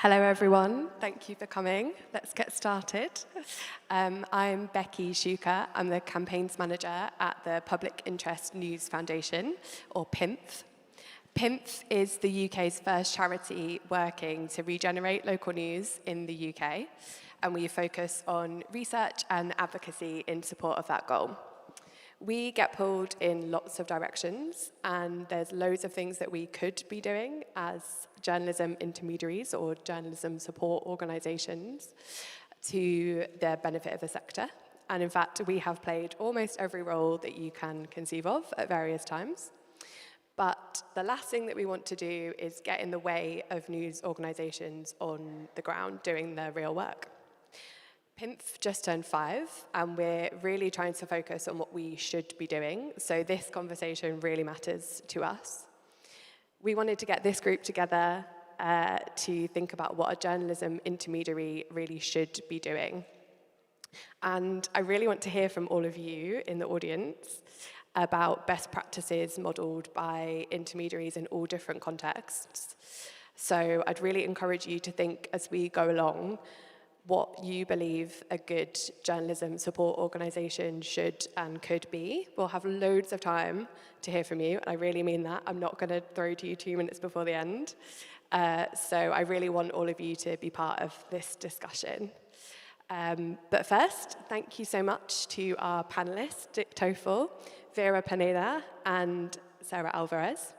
Hello, everyone. Thank you for coming. Let's get started. I'm Beckie Shuker. I'm the campaigns manager at the Public Interest News Foundation, or PINF. PINF is the UK's first charity working to regenerate local news in the UK, and we focus on research and advocacy in support of that goal. We get pulled in lots of directions, and there's loads of things that we could be doing as journalism intermediaries or journalism support organisations to the benefit of the sector. And in fact, we have played almost every role that you can conceive of at various times. But the last thing that we want to do is get in the way of news organisations on the ground doing their real work. PINF just turned 5, and we're really trying to focus on what we should be doing, so this conversation really matters to us. We wanted to get this group together to think about what a journalism intermediary really should be doing. And I really want to hear from all of you in the audience about best practices modelled by intermediaries in all different contexts. So I'd really encourage you to think as we go along what you believe a good journalism support organisation should and could be. We'll have loads of time to hear from you, and I really mean that. I'm not going to throw to you 2 minutes before the end. So I really want all of you to be part of this discussion. But first, thank you so much to our panellists, Richard Tofel, Vera Peneda, and Sarah Alvarez.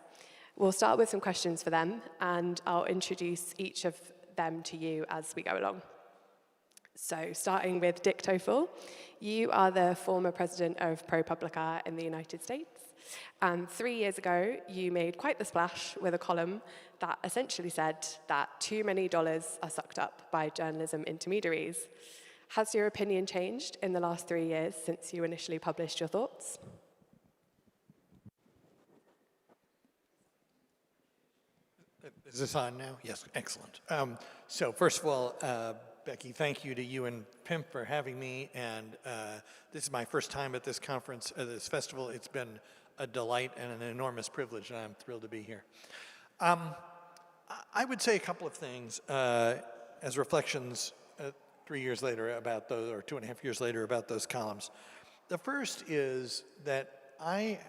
We'll start with some questions for them, and I'll introduce each of them to you as we go along. So starting with Richard Tofel, you are the former president of ProPublica in the United States. And 3 years ago, you made quite the splash with a column that essentially said that too many dollars are sucked up by journalism intermediaries. Has your opinion changed in the last 3 years since you initially published your thoughts? Is this on now? Yes, excellent. So first of all, Beckie, thank you to you and PINF for having me, and this is my first time at this conference, this festival. It's been a delight and an enormous privilege, and I'm thrilled to be here. I would say a couple of things as reflections 3 years later about those, or 2.5 years later about those columns. The first is that I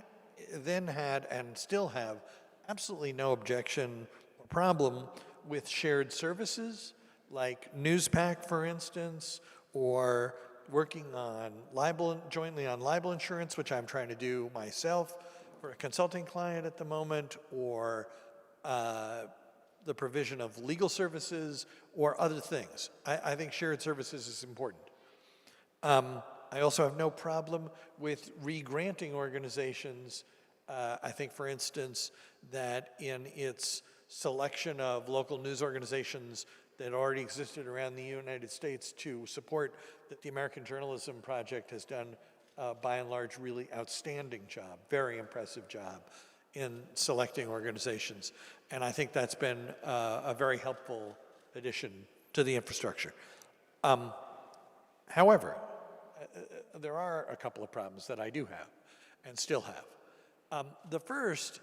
then had and still have absolutely no objection or problem with shared services, like Newspack, for instance, or working on jointly on libel insurance, which I'm trying to do myself for a consulting client at the moment, or the provision of legal services, or other things. I think shared services is important. I also have no problem with re-granting organizations. I think, for instance, that in its selection of local news organizations that already existed around the United States to support, that the American Journalism Project has done, by and large, really outstanding job, very impressive job in selecting organizations. And I think that's been a very helpful addition to the infrastructure. However, there are a couple of problems that I do have and still have. The first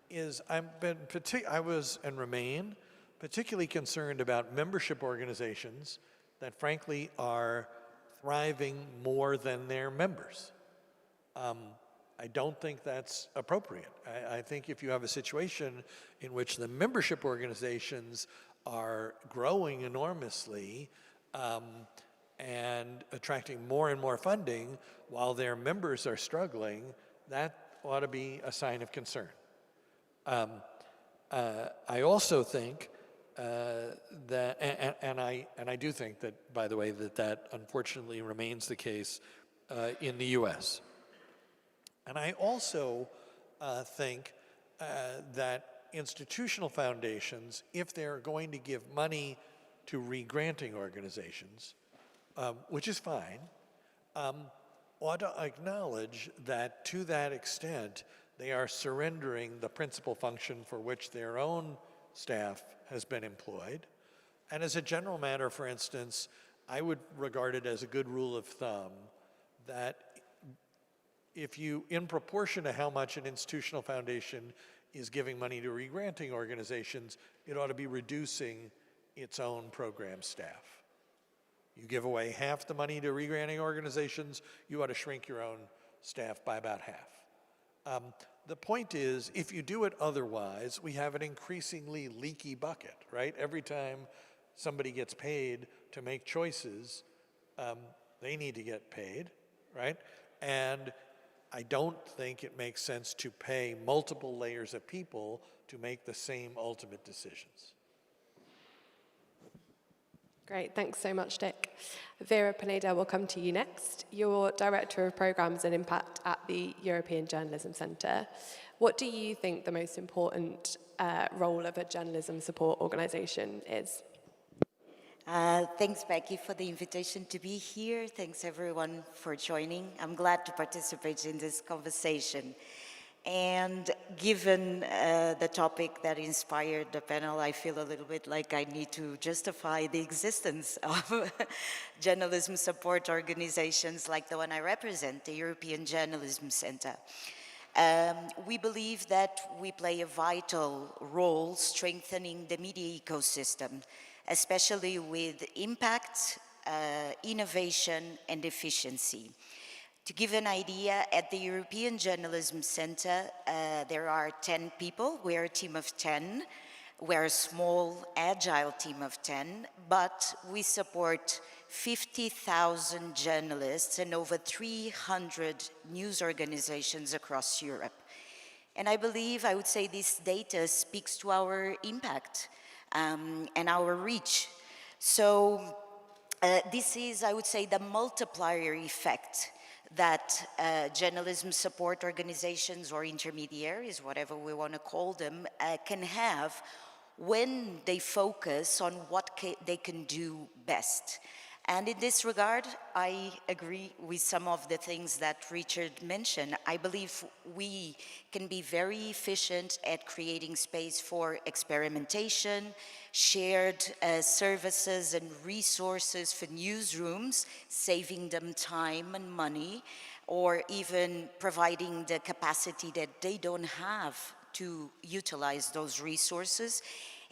is I was and remain particularly concerned about membership organizations that frankly are thriving more than their members. I don't think that's appropriate. I think if you have a situation in which the membership organizations are growing enormously and attracting more and more funding while their members are struggling, that ought to be a sign of concern. I also think that, and I do think that, by the way, that unfortunately remains the case in the U.S. And I also think that institutional foundations, if they're going to give money to re-granting organizations, which is fine, ought to acknowledge that to that extent, they are surrendering the principal function for which their own staff has been employed. And as a general matter, for instance, I would regard it as a good rule of thumb that if you, in proportion to how much an institutional foundation is giving money to re-granting organizations, it ought to be reducing its own program staff. You give away half the money to re-granting organizations, you ought to shrink your own staff by about half. The point is, if you do it otherwise, we have an increasingly leaky bucket, right? Every time somebody gets paid to make choices, they need to get paid, right? And I don't think it makes sense to pay multiple layers of people to make the same ultimate decisions. Great, thanks so much, Dick. Vera Peneda will come to you next. You're Director of Programmes and Impact at the European Journalism Centre. What do you think the most important role of a journalism support organisation is? Thanks, Becky, for the invitation to be here. Thanks, everyone, for joining. I'm glad to participate in this conversation. And given the topic that inspired the panel, I feel a little bit like I need to justify the existence of journalism support organizations like the one I represent, the European Journalism Centre. We believe that we play a vital role strengthening the media ecosystem, especially with impact, innovation, and efficiency. To give an idea, at the European Journalism Centre, there are 10 people. We're a team of 10. We're a small, agile team of 10, but we support 50,000 journalists and over 300 news organizations across Europe. And I believe, I would say this data speaks to our impact and our reach. So this is, I would say, the multiplier effect that journalism support organizations or intermediaries, whatever we want to call them, can have when they focus on what they can do best. And in this regard, I agree with some of the things that Richard mentioned. I believe we can be very efficient at creating space for experimentation, shared services and resources for newsrooms, saving them time and money, or even providing the capacity that they don't have to utilize those resources,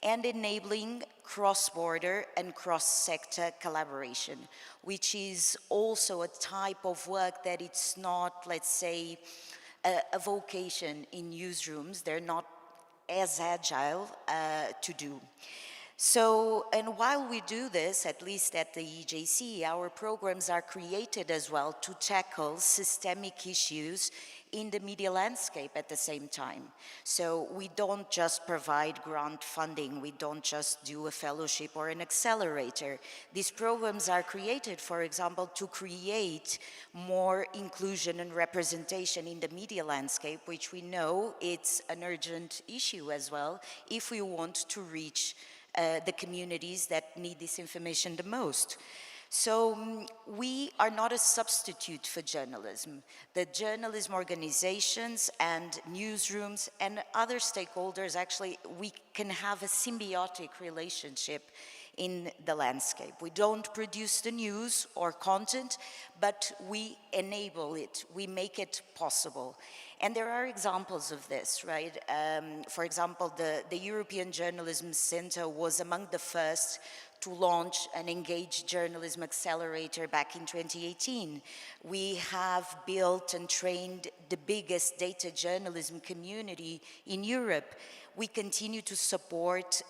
and enabling cross-border and cross-sector collaboration, which is also a type of work that it's not, let's say, a vocation in newsrooms. They're not as agile to do. So, and while we do this, at least at the EJC, our programs are created as well to tackle systemic issues in the media landscape at the same time. So we don't just provide grant funding, we don't just do a fellowship or an accelerator. These programs are created, for example, to create more inclusion and representation in the media landscape, which we know it's an urgent issue as well, if we want to reach the communities that need this information the most. So we are not a substitute for journalism. The journalism organizations and newsrooms and other stakeholders, actually, we can have a symbiotic relationship in the landscape. We don't produce the news or content, but we enable it, we make it possible. And there are examples of this, right? For example, the European Journalism Centre was among the first to launch an engaged journalism accelerator back in 2018. We have built and trained the biggest data journalism community in Europe. We continue to support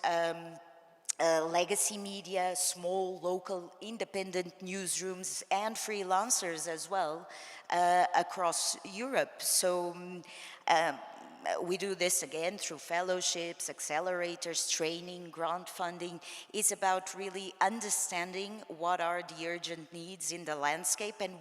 legacy media, small, local, independent newsrooms, and freelancers as well across Europe. So we do this again through fellowships, accelerators, training, grant funding. It's about really understanding what are the urgent needs in the landscape and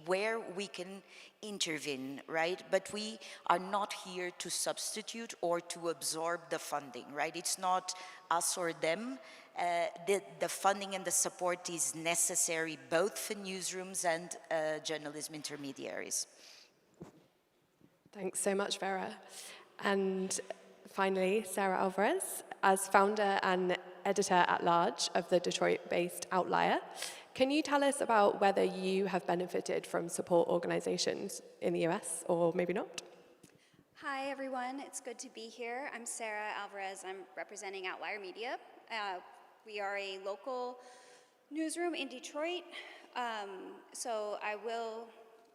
where we can intervene, right? But we are not here to substitute or to absorb the funding, right? It's not us or them. The funding and the support is necessary both for newsrooms and journalism intermediaries. Thanks so much, Vera. And finally, Sarah Alvarez, as founder and editor-at-large of the Detroit-based Outlier, can you tell us about whether you have benefited from support organizations in the US, or maybe not? Hi, everyone. It's good to be here. I'm Sarah Alvarez. I'm representing Outlier Media. We are a local newsroom in Detroit, so I will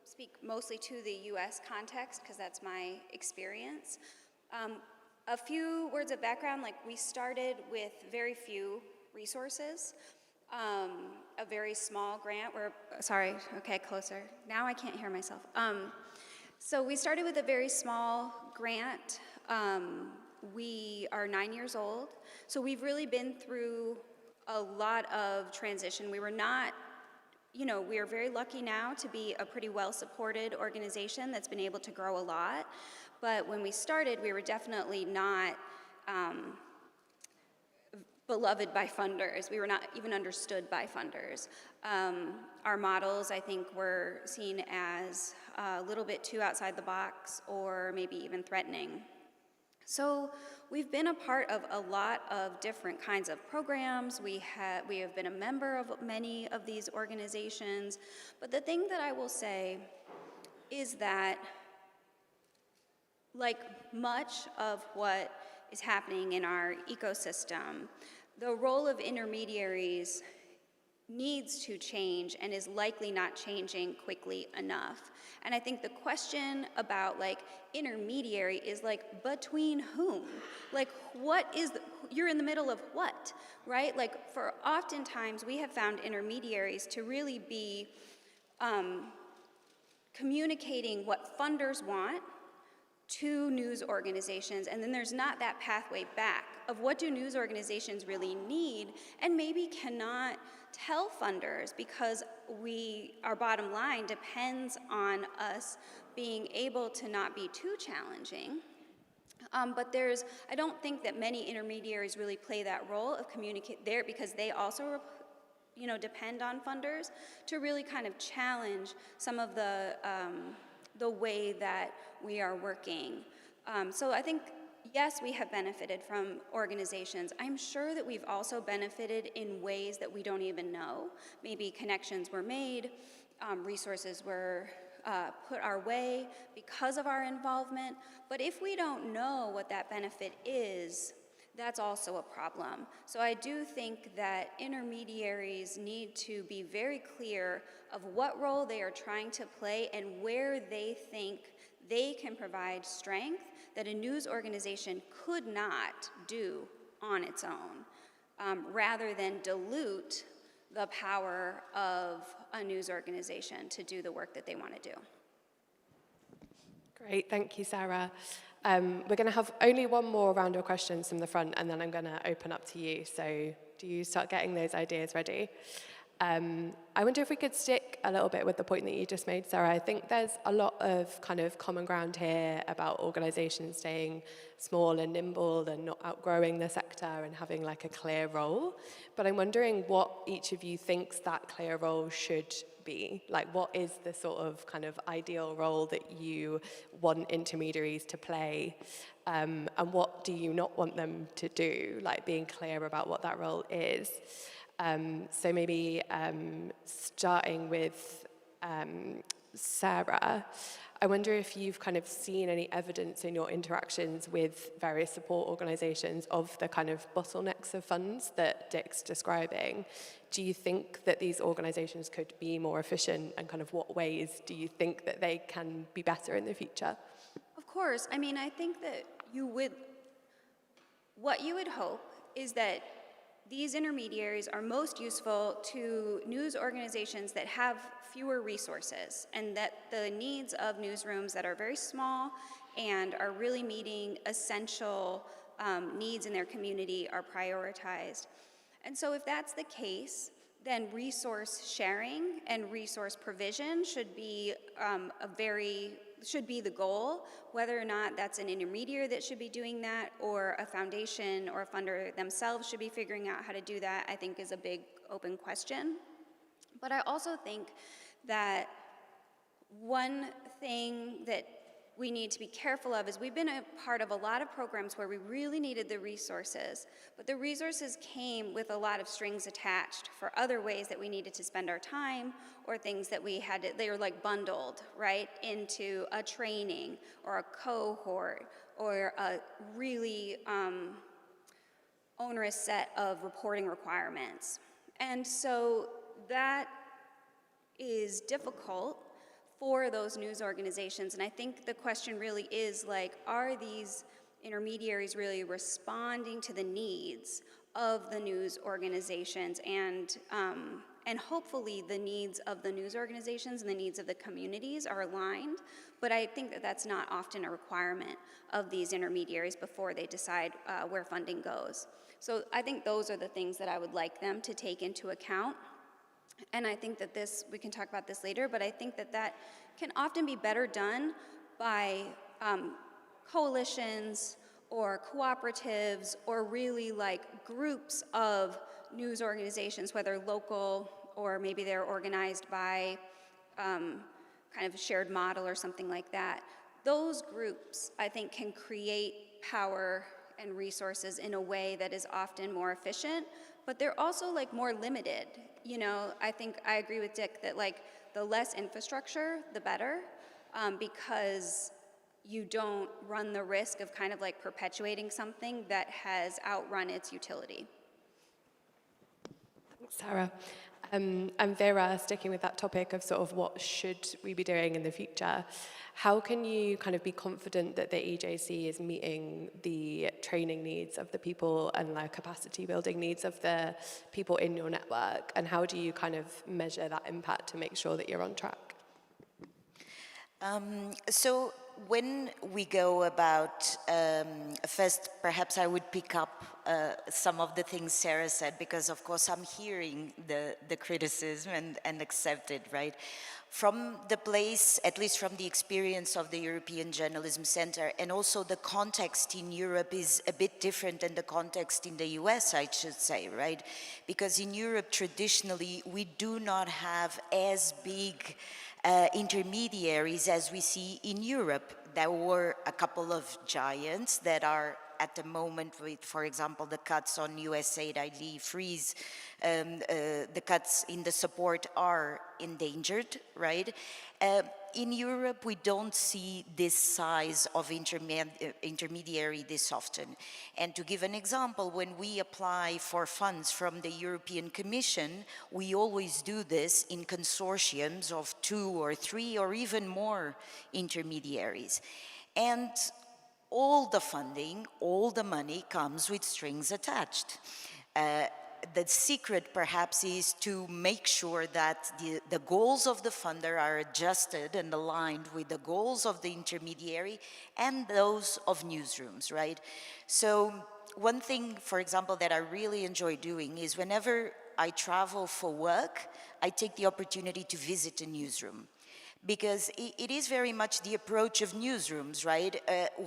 speak mostly to the US context because that's my experience. A few words of background, like we started with very few resources, a very small grant, closer. Now I can't hear myself. So we started with a very small grant. We are 9 years old, so we've really been through a lot of transition. We were not, we are very lucky now to be a pretty well-supported organization that's been able to grow a lot. But when we started, we were definitely not beloved by funders. We were not even understood by funders. Our models, I think, were seen as a little bit too outside the box or maybe even threatening. So we've been a part of a lot of different kinds of programs. We have been a member of many of these organizations. But the thing that I will say is that, like much of what is happening in our ecosystem, the role of intermediaries needs to change and is likely not changing quickly enough. And I think the question about intermediary is between whom? You're in the middle of what, right? For oftentimes we have found intermediaries to really be communicating what funders want to news organizations, and then there's not that pathway back of what do news organizations really need and maybe cannot tell funders because our bottom line depends on us being able to not be too challenging. But I don't think that many intermediaries really play that role of communicate there because they also depend on funders to really kind of challenge some of the way that we are working. So I think, yes, we have benefited from organizations. I'm sure that we've also benefited in ways that we don't even know. Maybe connections were made, resources were put our way because of our involvement. But if we don't know what that benefit is, that's also a problem. So I do think that intermediaries need to be very clear of what role they are trying to play and where they think they can provide strength that a news organization could not do on its own, rather than dilute the power of a news organization to do the work that they want to do. Great, thank you, Sarah. We're going to have only one more round of questions from the front, and then I'm going to open up to you. So do you start getting those ideas ready? I wonder if we could stick a little bit with the point that you just made, Sarah. I think there's a lot of kind of common ground here about organizations staying small and nimble and not outgrowing the sector and having a clear role. But I'm wondering what each of you thinks that clear role should be. What is the sort of kind of ideal role that you want intermediaries to play? And what do you not want them to do? Being clear about what that role is. So maybe starting with Sarah, I wonder if you've kind of seen any evidence in your interactions with various support organisations of the kind of bottlenecks of funds that Dick's describing. Do you think that these organisations could be more efficient, and kind of what ways do you think that they can be better in the future? Of course. I mean, I think that what you would hope is that these intermediaries are most useful to news organizations that have fewer resources, and that the needs of newsrooms that are very small and are really meeting essential needs in their community are prioritized. And so if that's the case, then resource sharing and resource provision should be the goal. Whether or not that's an intermediary that should be doing that, or a foundation or a funder themselves should be figuring out how to do that, I think is a big open question. But I also think that one thing that we need to be careful of is we've been a part of a lot of programs where we really needed the resources, but the resources came with a lot of strings attached for other ways that we needed to spend our time, or things that they were bundled, right, into a training or a cohort or a really onerous set of reporting requirements. And so that is difficult for those news organizations. And I think the question really is like, are these intermediaries really responding to the needs of the news organizations, and hopefully the needs of the news organizations and the needs of the communities are aligned. But I think that that's not often a requirement of these intermediaries before they decide where funding goes. So I think those are the things that I would like them to take into account. And I think that this, we can talk about this later, but I think that that can often be better done by coalitions or cooperatives or really like groups of news organizations, whether local or maybe they're organized by kind of a shared model or something like that. Those groups, I think, can create power and resources in a way that is often more efficient, but they're also like more limited. You know, I think I agree with Dick that like the less infrastructure, the better, because you don't run the risk of kind of like perpetuating something that has outrun its utility. Thanks, Sarah. And Vera, sticking with that topic of sort of what should we be doing in the future, how can you kind of be confident that the EJC is meeting the training needs of the people and the capacity building needs of the people in your network? And how do you kind of measure that impact to make sure that you're on track? So when we go about, first perhaps I would pick up some of the things Sarah said, because of course I'm hearing the criticism and accept it, right? From the place, at least from the experience of the European Journalism Center, and also the context in Europe is a bit different than the context in the US, I should say, right? Because in Europe, traditionally, we do not have as big intermediaries as we see in Europe. There were a couple of giants that are at the moment with, for example, the cuts on USAID ID freeze, the cuts in the support are endangered, right? In Europe, we don't see this size of intermediary this often. And to give an example, when we apply for funds from the European Commission, we always do this in consortiums of 2 or 3 or even more intermediaries. And all the funding, all the money comes with strings attached. The secret perhaps is to make sure that the goals of the funder are adjusted and aligned with the goals of the intermediary and those of newsrooms, right? So one thing, for example, that I really enjoy doing is whenever I travel for work, I take the opportunity to visit a newsroom. Because it is very much the approach of newsrooms, right?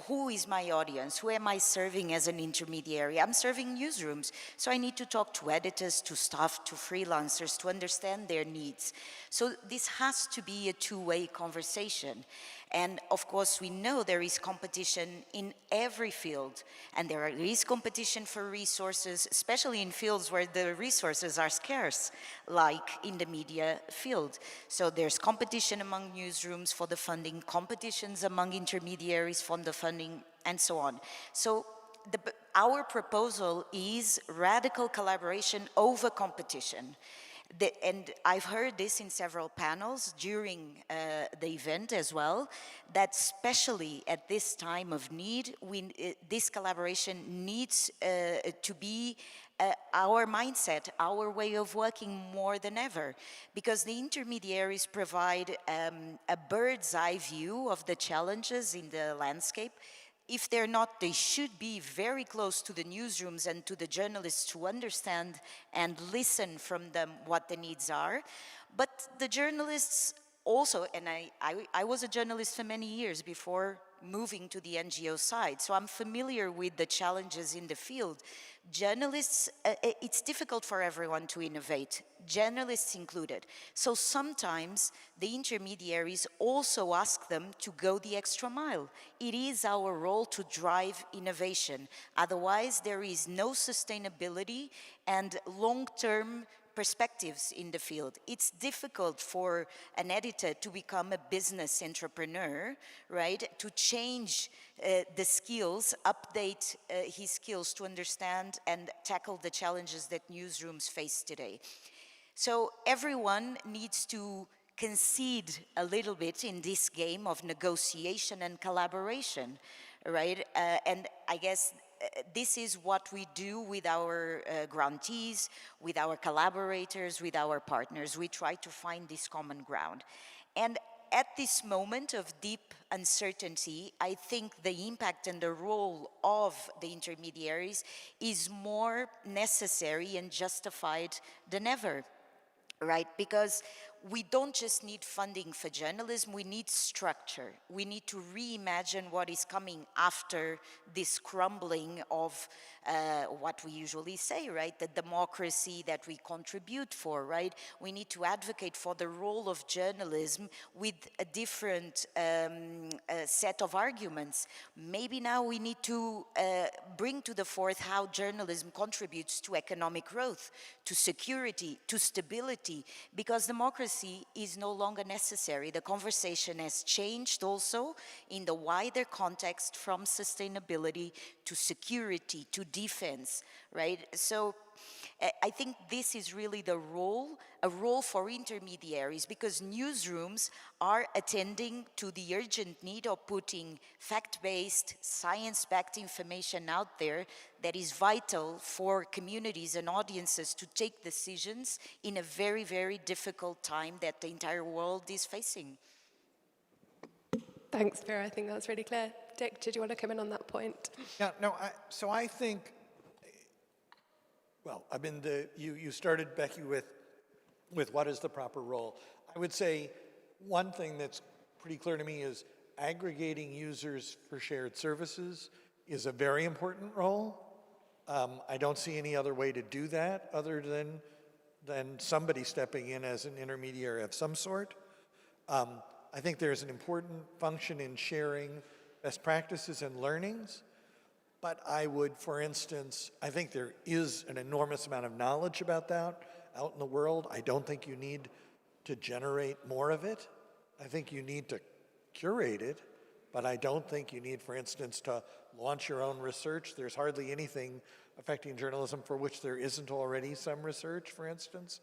Who is my audience? Who am I serving as an intermediary? I'm serving newsrooms, so I need to talk to editors, to staff, to freelancers, to understand their needs. So this has to be a two-way conversation. And of course, we know there is competition in every field, and there is competition for resources, especially in fields where the resources are scarce, like in the media field. So there's competition among newsrooms for the funding, competitions among intermediaries for the funding, and so on. So our proposal is radical collaboration over competition. And I've heard this in several panels during the event as well, that especially at this time of need, this collaboration needs to be our mindset, our way of working more than ever, because the intermediaries provide a bird's eye view of the challenges in the landscape. If they're not, they should be very close to the newsrooms and to the journalists to understand and listen from them what the needs are. But the journalists also, and I was a journalist for many years before moving to the NGO side, so I'm familiar with the challenges in the field. Journalists, it's difficult for everyone to innovate, journalists included. So sometimes the intermediaries also ask them to go the extra mile. It is our role to drive innovation. Otherwise, there is no sustainability and long-term perspectives in the field. It's difficult for an editor to become a business entrepreneur, right? To change the skills, update his skills to understand and tackle the challenges that newsrooms face today. So everyone needs to concede a little bit in this game of negotiation and collaboration, right? And I guess this is what we do with our grantees, with our collaborators, with our partners. We try to find this common ground. And at this moment of deep uncertainty, I think the impact and the role of the intermediaries is more necessary and justified than ever, right? Because we don't just need funding for journalism, we need structure. We need to reimagine what is coming after this crumbling of what we usually say, right? The democracy that we contribute for, right? We need to advocate for the role of journalism with a different set of arguments. Maybe now we need to bring to the fore how journalism contributes to economic growth, to security, to stability, because democracy is no longer necessary. The conversation has changed also in the wider context from sustainability to security to defense, right? So I think this is really a role for intermediaries, because newsrooms are attending to the urgent need of putting fact-based, science-backed information out there that is vital for communities and audiences to take decisions in a very, very difficult time that the entire world is facing. Thanks, Vera. I think that's really clear. Dick, did you want to come in on that point? Yeah, no, so I think, well, you started, Beckie, with what is the proper role. I would say one thing that's pretty clear to me is aggregating users for shared services is a very important role. I don't see any other way to do that other than somebody stepping in as an intermediary of some sort. I think there's an important function in sharing best practices and learnings. But I would, for instance, I think there is an enormous amount of knowledge about that out in the world. I don't think you need to generate more of it. I think you need to curate it, but I don't think you need, for instance, to launch your own research. There's hardly anything affecting journalism for which there isn't already some research, for instance.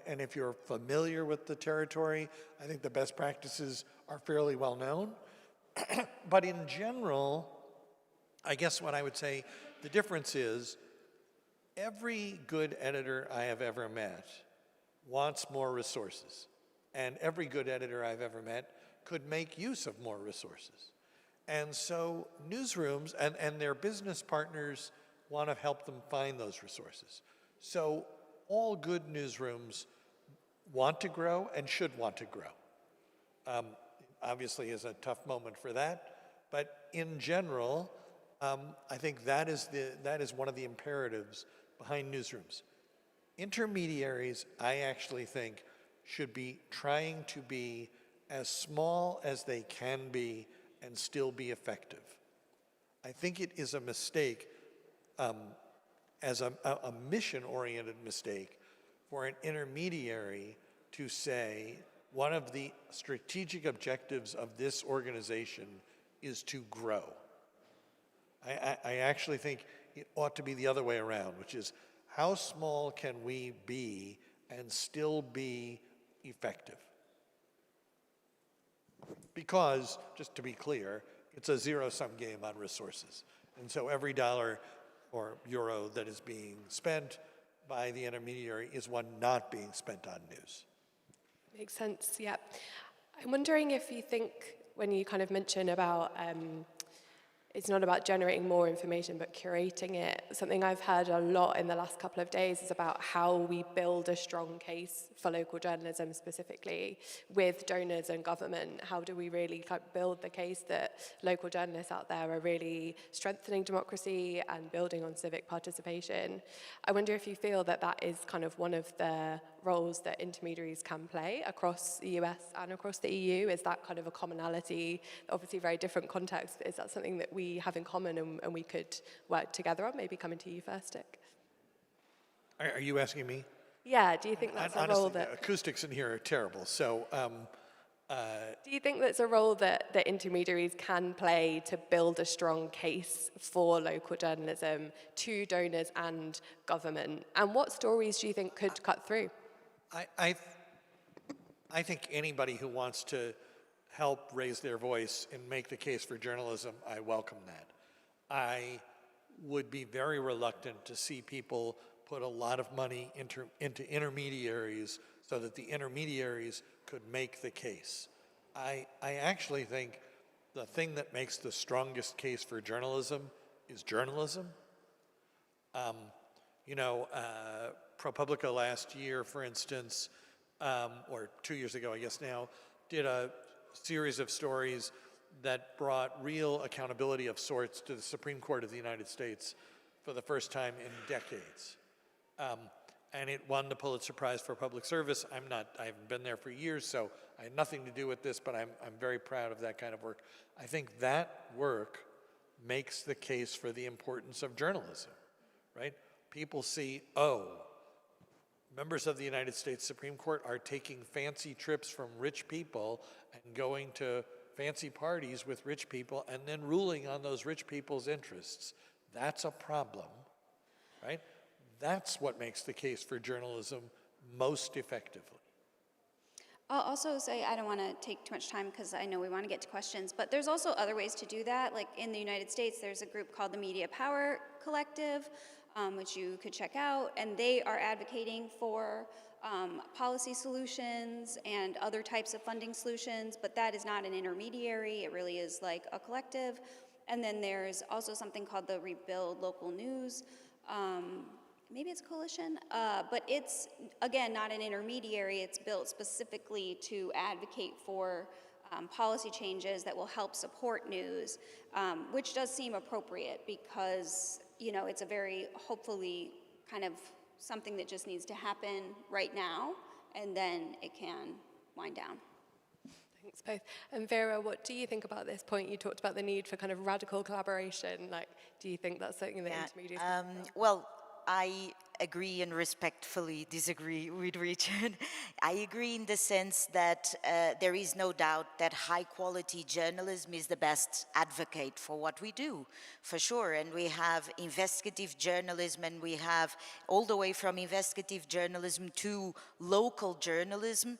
And if you're familiar with the territory, I think the best practices are fairly well known. But in general, I guess what I would say, the difference is every good editor I have ever met wants more resources. And every good editor I've ever met could make use of more resources. And so newsrooms and their business partners want to help them find those resources. So all good newsrooms want to grow and should want to grow. Obviously is a tough moment for that, but in general, I think that is one of the imperatives behind newsrooms. Intermediaries, I actually think, should be trying to be as small as they can be and still be effective. I think it is a mistake, as a mission-oriented mistake, for an intermediary to say, one of the strategic objectives of this organization is to grow. I actually think it ought to be the other way around, which is how small can we be and still be effective? Because, just to be clear, it's a zero-sum game on resources. And so every dollar or euro that is being spent by the intermediary is one not being spent on news. Makes sense, yeah. I'm wondering if you think, when you kind of mention about it's not about generating more information, but curating it. Something I've heard a lot in the last couple of days is about how we build a strong case for local journalism specifically with donors and government. How do we really build the case that local journalists out there are really strengthening democracy and building on civic participation? I wonder if you feel that that is kind of one of the roles that intermediaries can play across the US and across the EU. Is that kind of a commonality? Obviously very different context, but is that something that we have in common and we could work together on? Maybe coming to you first, Dick. Are you asking me? Yeah, do you think that's a role Honestly, that... the acoustics in here are terrible, so Do you think that's a role that intermediaries can play to build a strong case for local journalism to donors and government? And what stories do you think could cut through? I think anybody who wants to help raise their voice and make the case for journalism, I welcome that. I would be very reluctant to see people put a lot of money into intermediaries so that the intermediaries could make the case. I actually think the thing that makes the strongest case for journalism is journalism. ProPublica last year, for instance, or 2 years ago, I guess now, did a series of stories that brought real accountability of sorts to the Supreme Court of the United States for the first time in decades. And it won the Pulitzer Prize for Public Service. I haven't been there for years, so I had nothing to do with this, but I'm very proud of that kind of work. I think that work makes the case for the importance of journalism, right? People see, members of the United States Supreme Court are taking fancy trips from rich people and going to fancy parties with rich people and then ruling on those rich people's interests. That's a problem, right? That's what makes the case for journalism most effectively. I'll also say, I don't want to take too much time because I know we want to get to questions, but there's also other ways to do that. Like in the United States, there's a group called the Media Power Collective, which you could check out, and they are advocating for policy solutions and other types of funding solutions, but that is not an intermediary. It really is like a collective. And then there's also something called the Rebuild Local News. Maybe it's a coalition, but it's, again, not an intermediary. It's built specifically to advocate for policy changes that will help support news, which does seem appropriate because, it's a very, hopefully, kind of something that just needs to happen right now, and then it can wind down. Thanks both. And Vera, what do you think about this point? You talked about the need for kind of radical collaboration. Do you think that's something that intermediaries... Well, I agree and respectfully disagree with Richard. I agree in the sense that there is no doubt that high-quality journalism is the best advocate for what we do, for sure. And we have investigative journalism, and we have all the way from investigative journalism to local journalism.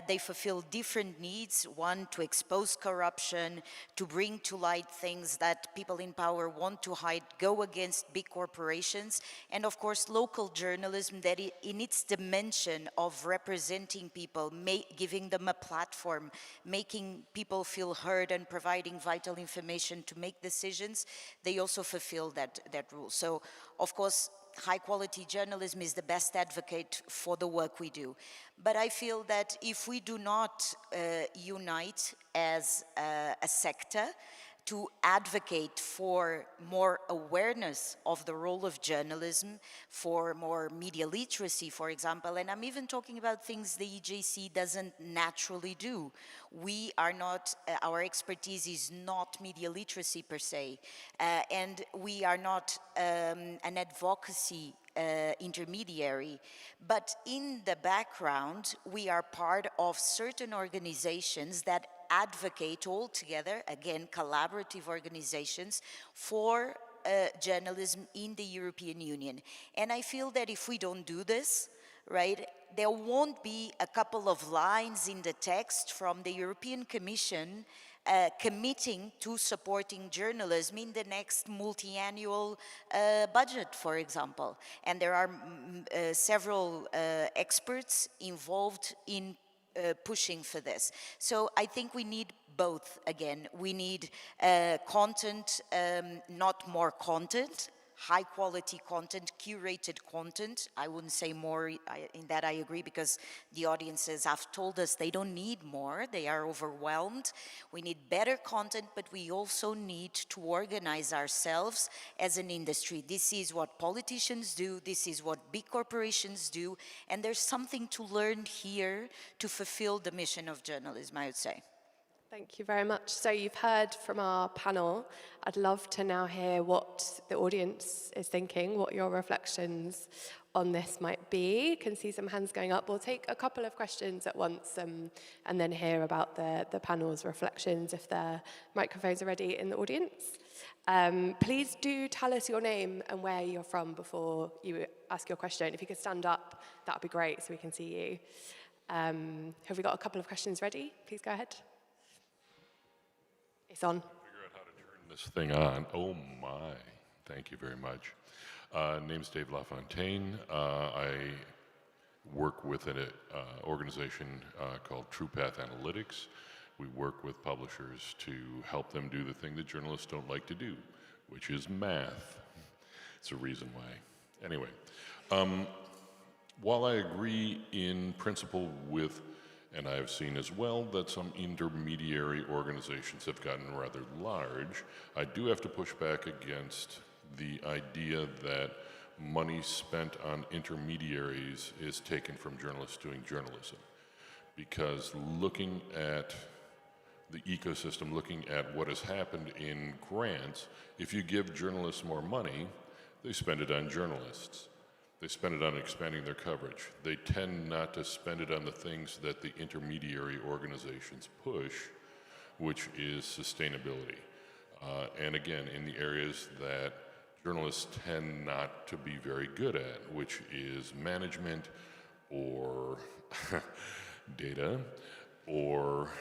They fulfill different needs, one, to expose corruption, to bring to light things that people in power want to hide, go against big corporations, and of course, local journalism that in its dimension of representing people, giving them a platform, making people feel heard and providing vital information to make decisions, they also fulfill that rule. So, of course, high-quality journalism is the best advocate for the work we do. But I feel that if we do not unite as a sector to advocate for more awareness of the role of journalism, for more media literacy, for example, and I'm even talking about things the EJC doesn't naturally do. We are not, our expertise is not media literacy per se, and we are not an advocacy intermediary, but in the background, we are part of certain organizations that advocate all together, again, collaborative organizations, for journalism in the European Union. And I feel that if we don't do this, right, there won't be a couple of lines in the text from the European Commission committing to supporting journalism in the next multi-annual budget, for example. And there are several experts involved in pushing for this. So I think we need both again. We need content, not more content, high quality content, curated content. I wouldn't say more, in that I agree, because the audiences have told us they don't need more, they are overwhelmed. We need better content, but we also need to organize ourselves as an industry. This is what politicians do, this is what big corporations do, and there's something to learn here to fulfill the mission of journalism, I would say. Thank you very much. So you've heard from our panel. I'd love to now hear what the audience is thinking, what your reflections on this might be. Can see some hands going up. We'll take a couple of questions at once and then hear about the panel's reflections if their microphones are ready in the audience. Please do tell us your name and where you're from before you ask your question. If you could stand up, that would be great so we can see you. Have we got a couple of questions ready? Please go ahead. It's on. Figure out how to turn this thing on. Oh my, thank you very much. Name's Dave LaFontaine. I work with an organization called TruePath Analytics. We work with publishers to help them do the thing that journalists don't like to do, which is math. It's a reason why. Anyway, while I agree in principle with, and I've seen as well, that some intermediary organizations have gotten rather large, I do have to push back against the idea that money spent on intermediaries is taken from journalists doing journalism. Because looking at the ecosystem, looking at what has happened in grants, if you give journalists more money, they spend it on journalists. They spend it on expanding their coverage. They tend not to spend it on the things that the intermediary organizations push, which is sustainability. And again, in the areas that journalists tend not to be very good at, which is management or data or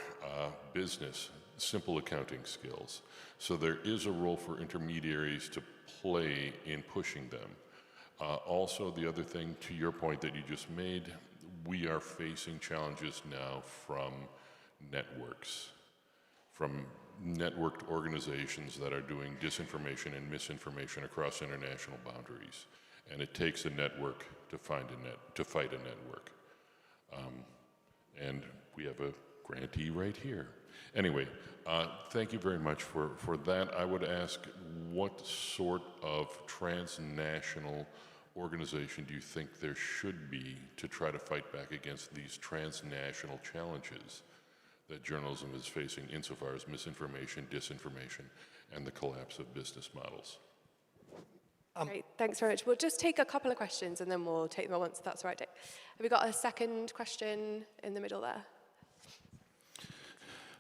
business, simple accounting skills. So there is a role for intermediaries to play in pushing them. Also, the other thing, to your point that you just made, we are facing challenges now from networks, from networked organizations that are doing disinformation and misinformation across international boundaries. And it takes a network to fight a network. And we have a grantee right here. Anyway, thank you very much for that. I would ask, what sort of transnational organization do you think there should be to try to fight back against these transnational challenges that journalism is facing insofar as misinformation, disinformation, and the collapse of business models? Great, thanks very much. We'll just take a couple of questions and then we'll take them at once, if that's all right, Dick. Have we got a second question in the middle there?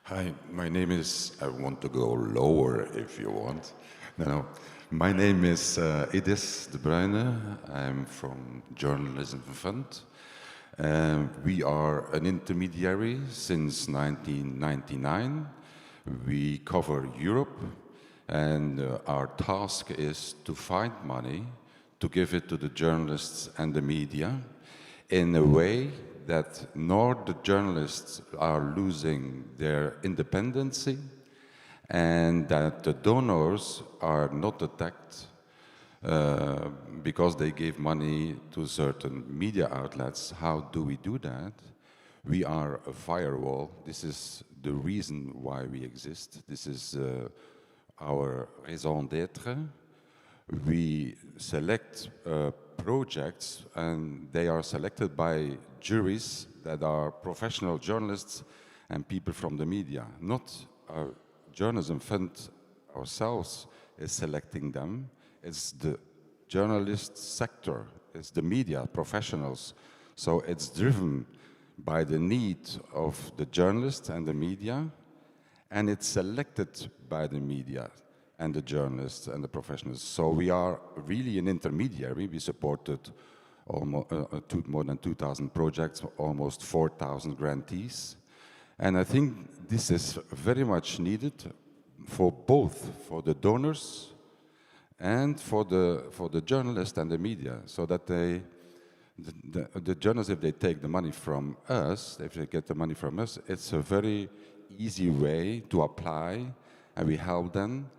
Hi, my name is, I want to go lower if you want. No. My name is Edis de Bruyne. I'm from Journalism Fund. We are an intermediary since 1999. We cover Europe, and our task is to find money, to give it to the journalists and the media in a way that nor the journalists are losing their independency, and that the donors are not attacked because they gave money to certain media outlets. How do we do that? We are a firewall. This is the reason why we exist. This is our raison d'être. We select projects, and they are selected by juries that are professional journalists and people from the media, not our journalism fund ourselves is selecting them. It's the journalist sector, it's the media professionals. So it's driven by the need of the journalists and the media, and it's selected by the media and the journalists and the professionals. So we are really an intermediary. We supported almost, more than 2,000 projects, almost 4,000 grantees. And I think this is very much needed for both, for the donors and for the journalists and the media, so that the journalists, if they take the money from us, if they get the money from us, it's a very easy way to apply, and we help them.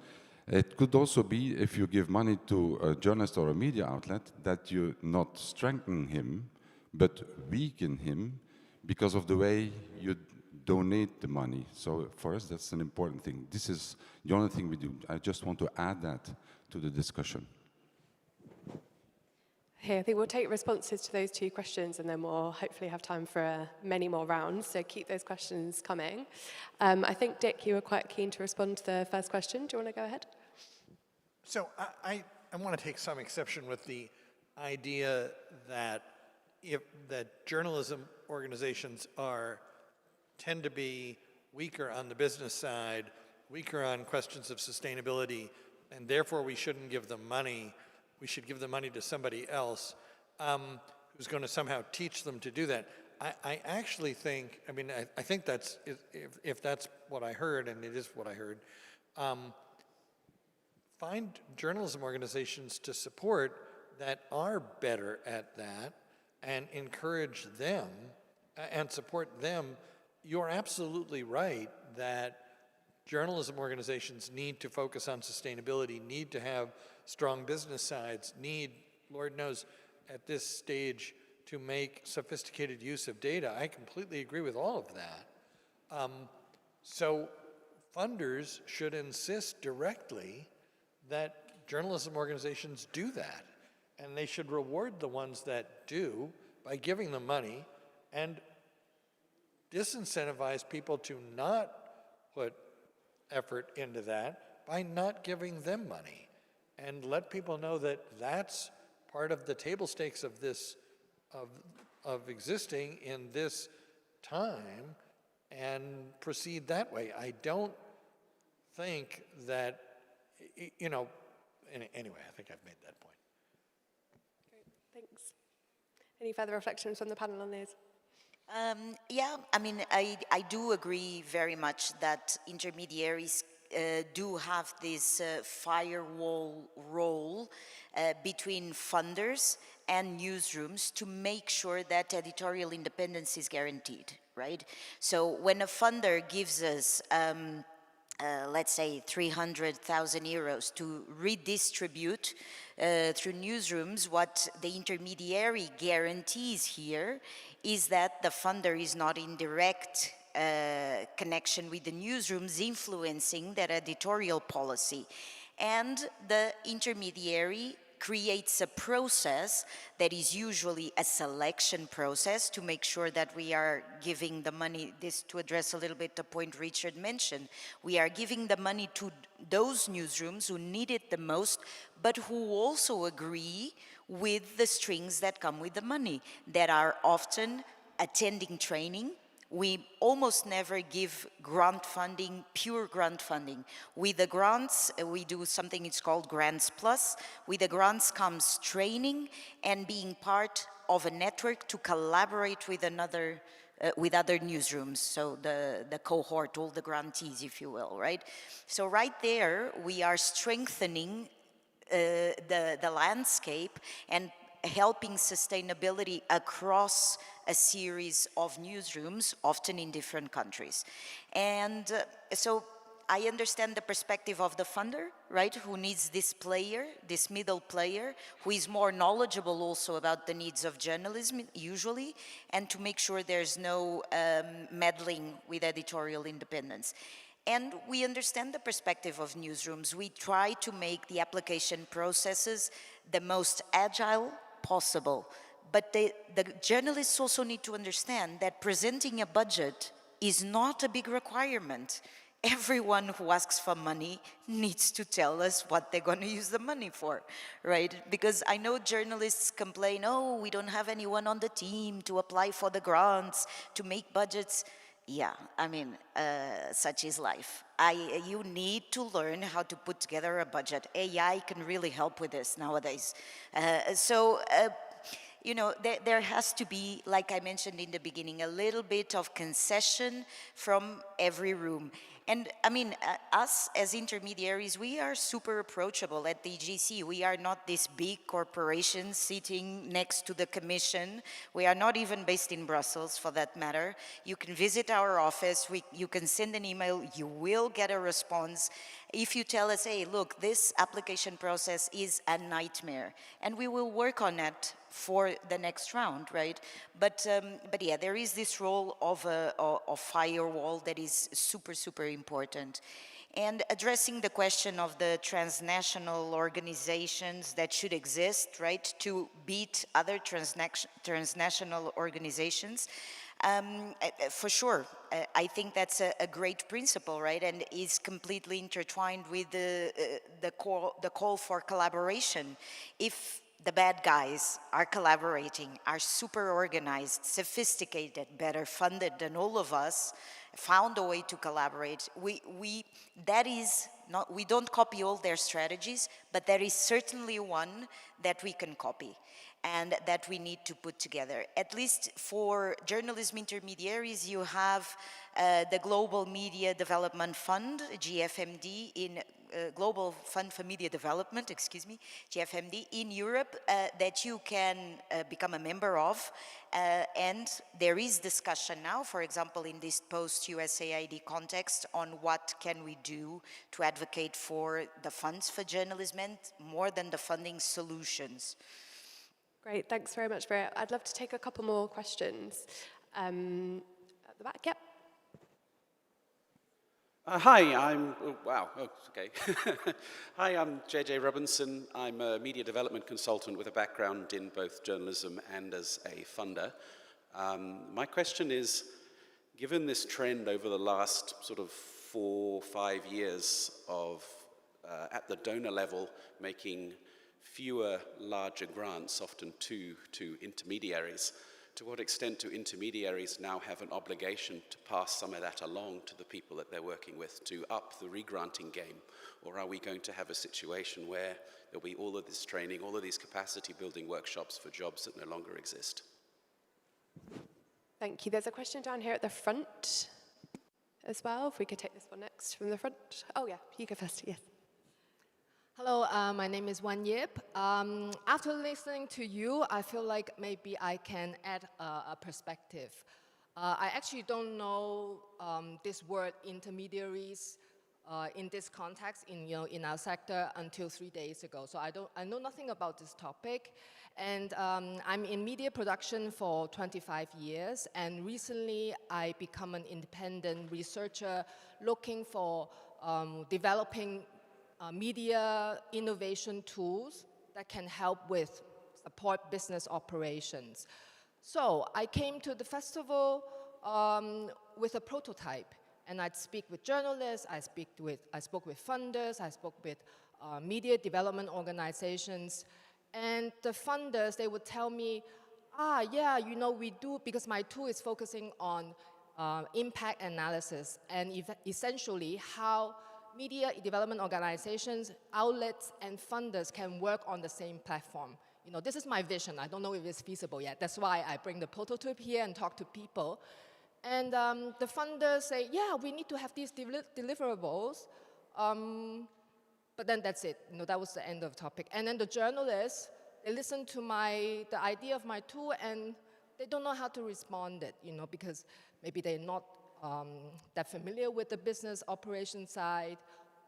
It could also be, if you give money to a journalist or a media outlet, that you not strengthen him, but weaken him because of the way you donate the money. So for us, that's an important thing. This is the only thing we do. I just want to add that to the discussion. Okay, I think we'll take responses to those 2 questions and then we'll hopefully have time for many more rounds, so keep those questions coming. I think, Dick, you were quite keen to respond to the first question. Do you want to go ahead? So I want to take some exception with the idea that that journalism organizations tend to be weaker on the business side, weaker on questions of sustainability, and therefore we shouldn't give them money. We should give the money to somebody else who's going to somehow teach them to do that. I actually think, I think that's, if that's what I heard, and it is what I heard, find journalism organizations to support that are better at that and encourage them and support them. You're absolutely right that journalism organizations need to focus on sustainability, need to have strong business sides, need, Lord knows, at this stage to make sophisticated use of data. I completely agree with all of that. So funders should insist directly that journalism organizations do that. And they should reward the ones that do by giving them money and disincentivize people to not put effort into that by not giving them money, and let people know that that's part of the table stakes of this, of existing in this time, and proceed that way. I don't think that, anyway, I think I've made that point. Great, thanks. Any further reflections from the panel on these? Yeah, I do agree very much that intermediaries do have this firewall role between funders and newsrooms to make sure that editorial independence is guaranteed, right? So when a funder gives us let's say 300,000 euros to redistribute through newsrooms, what the intermediary guarantees here is that the funder is not in direct connection with the newsrooms influencing their editorial policy. And the intermediary creates a process that is usually a selection process to make sure that we are giving the money, this to address a little bit the point Richard mentioned, we are giving the money to those newsrooms who need it the most, but who also agree with the strings that come with the money, that are often attending training. We almost never give grant funding, pure grant funding. With the grants, we do something, it's called Grants Plus. With the grants comes training and being part of a network to collaborate with with other newsrooms, so the cohort, all the grantees, if you will, right? So right there, we are strengthening the landscape and helping sustainability across a series of newsrooms, often in different countries. And so I understand the perspective of the funder, right, who needs this player, this middle player, who is more knowledgeable also about the needs of journalism, usually, and to make sure there's no meddling with editorial independence. And we understand the perspective of newsrooms. We try to make the application processes the most agile possible. But the journalists also need to understand that presenting a budget is not a big requirement. Everyone who asks for money needs to tell us what they're going to use the money for, right? Because I know journalists complain, oh, we don't have anyone on the team to apply for the grants, to make budgets. Yeah, such is life. You need to learn how to put together a budget. AI can really help with this nowadays. There has to be, like I mentioned in the beginning, a little bit of concession from every room. And us as intermediaries, we are super approachable at the GC. We are not this big corporation sitting next to the commission. We are not even based in Brussels, for that matter. You can visit our office, you can send an email, you will get a response. If you tell us, hey, look, this application process is a nightmare, and we will work on it for the next round, right? But yeah, there is this role of a firewall that is super, super important. and addressing the question of the transnational organizations that should exist, right, to beat other transnational organizations. For sure, I think that's a great principle, right, and is completely intertwined with the call for collaboration. If the bad guys are collaborating, are super organized, sophisticated, better funded than all of us, found a way to collaborate, we don't copy all their strategies, but there is certainly one that we can copy and that we need to put together. At least for journalism intermediaries, you have the Global Media Development Fund, GFMD, in Global Fund for Media Development, excuse me, GFMD, in Europe that you can become a member of. And there is discussion now, for example, in this post-USAID context, on what can we do to advocate for the funds for journalism and more than the funding solutions. Great, thanks very much, Vera. I'd love to take a couple more questions. At the back, yep. Hi, okay. Hi, I'm JJ Robinson. I'm a media development consultant with a background in both journalism and as a funder. My question is, given this trend over the last sort of 4 or 5 years of, at the donor level, making fewer larger grants, often to intermediaries, to what extent do intermediaries now have an obligation to pass some of that along to the people that they're working with to up the regranting game? Or are we going to have a situation where there'll be all of this training, all of these capacity building workshops for jobs that no longer exist? Thank you. There's a question down here at the front as well. If we could take this one next from the front. Oh yeah, you go first, yes. Hello, my name is Wan Yip. After listening to you, I feel like maybe I can add a perspective. I actually don't know this word intermediaries in this context in our sector until 3 days ago. So I know nothing about this topic, and I'm in media production for 25 years. And recently, I become an independent researcher looking for developing media innovation tools that can help with support business operations. So I came to the festival with a prototype, and I'd speak with journalists, I spoke with funders, I spoke with media development organizations, and the funders, they would tell me, yeah, we do, because my tool is focusing on impact analysis and essentially how media development organizations, outlets, and funders can work on the same platform. This is my vision. I don't know if it's feasible yet. That's why I bring the prototype here and talk to people. And the funders say, yeah, we need to have these deliverables. But then that's it. That was the end of the topic. And then the journalists, they listen to the idea of my tool, and they don't know how to respond it, because maybe they're not that familiar with the business operation side,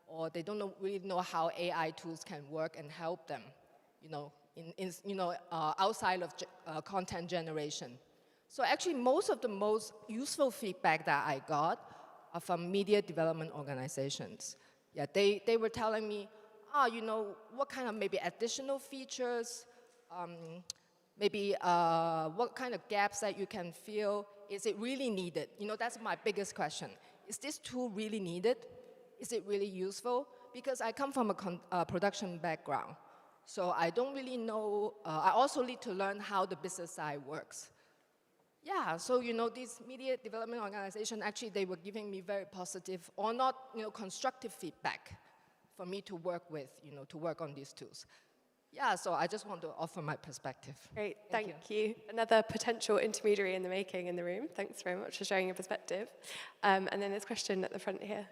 or they don't really know how AI tools can work and help them, outside of content generation. So actually, most of the most useful feedback that I got are from media development organizations. Yeah, they were telling me, what kind of maybe additional features, maybe what kind of gaps that you can fill. Is it really needed? That's my biggest question. Is this tool really needed? Is it really useful? Because I come from a production background, so I don't really know. I also need to learn how the business side works. Yeah, so these media development organizations, actually, they were giving me very positive or not, constructive feedback for me to work with, to work on these tools. Yeah, so I just want to offer my perspective. Great, thank you. Another potential intermediary in the making in the room. Thanks very much for sharing your perspective. And then there's a question at the front here.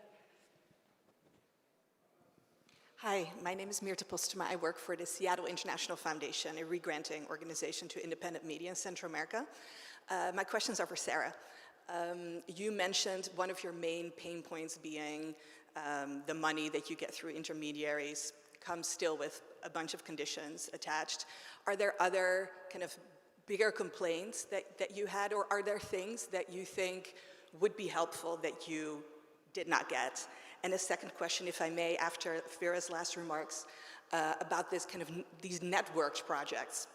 Hi, my name is Mirta Postuma. I work for the Seattle International Foundation, a re-granting organization to independent media in Central America. My questions are for Sarah. You mentioned one of your main pain points being the money that you get through intermediaries comes still with a bunch of conditions attached. Are there other kind of bigger complaints that you had, or are there things that you think would be helpful that you did not get? And a second question, if I may, after Vera's last remarks, about this kind of these networked projects.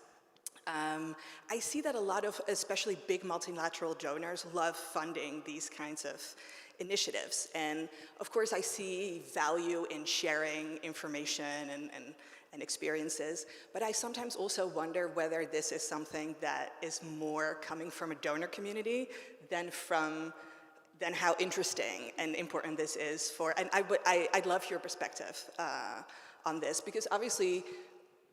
I see that a lot of, especially big multilateral donors, love funding these kinds of initiatives. And of course, I see value in sharing information and experiences, but I sometimes also wonder whether this is something that is more coming from a donor community than how interesting and important this is for, and I'd love your perspective on this, because obviously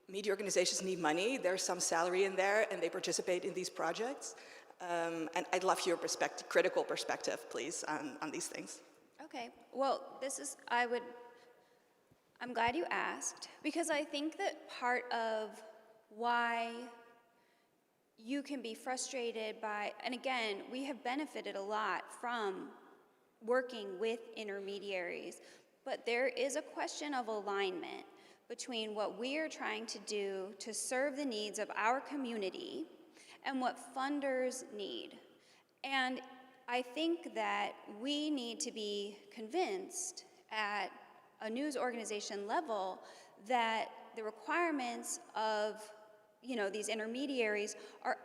media organizations need money, there's some salary in there, and they participate in these projects. And I'd love your critical perspective, please, on these things. Okay, well, I'm glad you asked, because I think that part of why you can be frustrated by, and again, we have benefited a lot from working with intermediaries, but there is a question of alignment between what we are trying to do to serve the needs of our community and what funders need. And I think that we need to be convinced at a news organization level that the requirements of these intermediaries are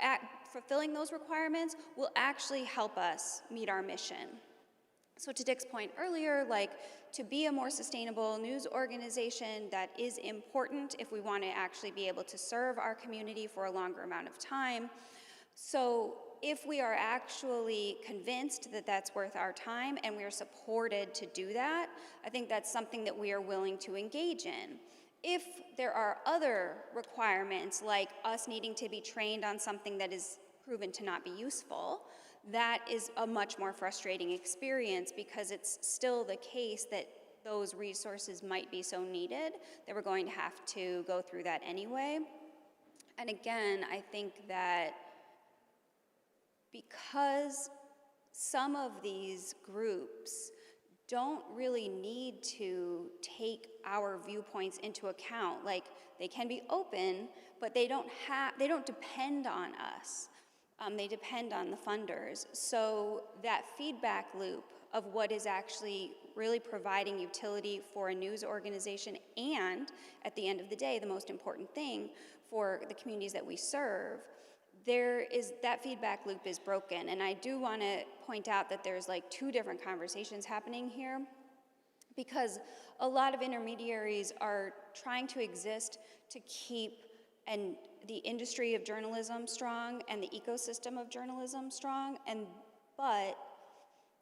fulfilling those requirements will actually help us meet our mission. So to Dick's point earlier, to be a more sustainable news organization, that is important if we want to actually be able to serve our community for a longer amount of time. So if we are actually convinced that that's worth our time and we are supported to do that, I think that's something that we are willing to engage in. If there are other requirements, like us needing to be trained on something that is proven to not be useful, that is a much more frustrating experience, because it's still the case that those resources might be so needed that we're going to have to go through that anyway. And again, I think that because some of these groups don't really need to take our viewpoints into account. They can be open, but they don't depend on us. They depend on the funders. So that feedback loop of what is actually really providing utility for a news organization, and at the end of the day, the most important thing for the communities that we serve, that feedback loop is broken. And I do want to point out that there's two different conversations happening here, because a lot of intermediaries are trying to exist to keep the industry of journalism strong and the ecosystem of journalism strong, but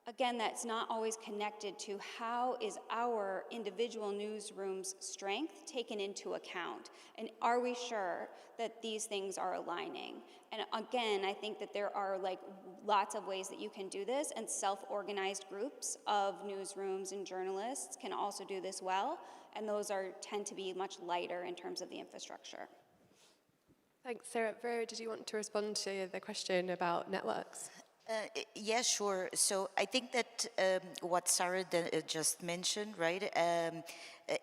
again, that's not always connected to how is our individual newsroom's strength taken into account, and are we sure that these things are aligning? And again, I think that there are lots of ways that you can do this, and self-organized groups of newsrooms and journalists can also do this well, and those tend to be much lighter in terms of the infrastructure. Thanks, Sarah. Vera, did you want to respond to the question about networks? Yeah, sure. So I think that what Sarah just mentioned, right,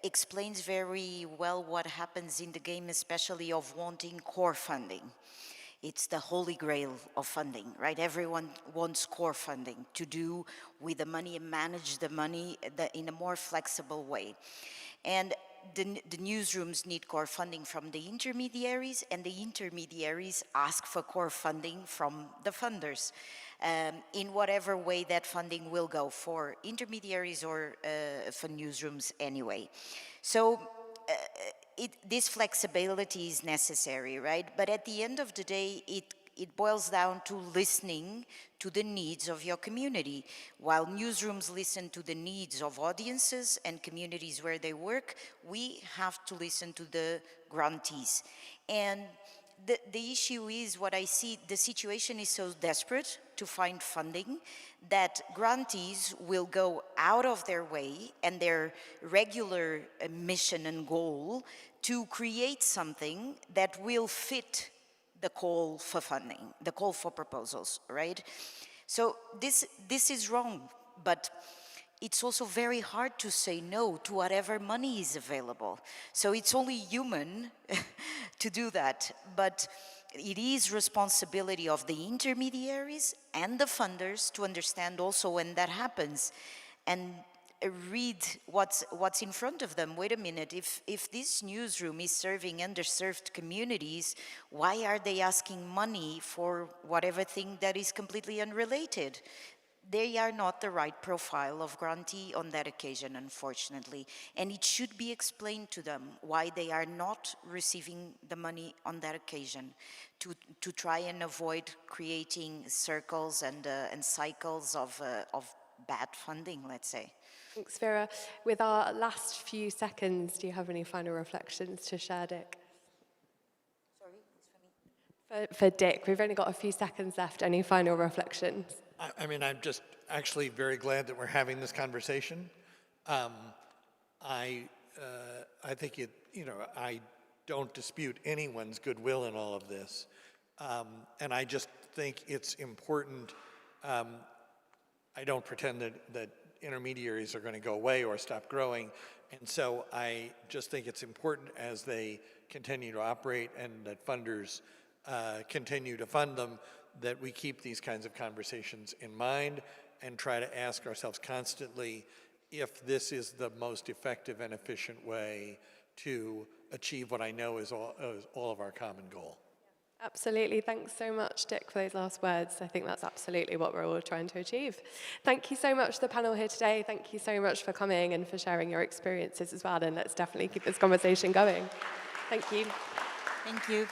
explains very well what happens in the game, especially of wanting core funding. It's the holy grail of funding, right? Everyone wants core funding to do with the money and manage the money in a more flexible way. And the newsrooms need core funding from the intermediaries, and the intermediaries ask for core funding from the funders, in whatever way that funding will go, for intermediaries or for newsrooms anyway. So this flexibility is necessary, right? But at the end of the day, it boils down to listening to the needs of your community. While newsrooms listen to the needs of audiences and communities where they work, we have to listen to the grantees. And the issue is, what I see, the situation is so desperate to find funding that grantees will go out of their way and their regular mission and goal to create something that will fit the call for funding, the call for proposals, right? So this is wrong, but it's also very hard to say no to whatever money is available. So it's only human to do that, but it is responsibility of the intermediaries and the funders to understand also when that happens. And read what's in front of them. Wait a minute, if this newsroom is serving underserved communities, why are they asking money for whatever thing that is completely unrelated? They are not the right profile of grantee on that occasion, unfortunately. And it should be explained to them why they are not receiving the money on that occasion, to try and avoid creating circles and cycles of bad funding, let's say. Thanks, Vera. With our last few seconds, do you have any final reflections to share, Dick? Sorry, it's for me. For Dick, we've only got a few seconds left. Any final reflections? I mean, I'm just actually very glad that we're having this conversation. I think I don't dispute anyone's goodwill in all of this. And I just think it's important. I don't pretend that intermediaries are going to go away or stop growing. And so I just think it's important as they continue to operate and that funders continue to fund them, that we keep these kinds of conversations in mind and try to ask ourselves constantly if this is the most effective and efficient way to achieve what I know is all of our common goal. Absolutely. Thanks so much, Dick, for those last words. I think that's absolutely what we're all trying to achieve. Thank you so much to the panel here today. Thank you so much for coming and for sharing your experiences as well. And let's definitely keep this conversation going. Thank you. Thank you.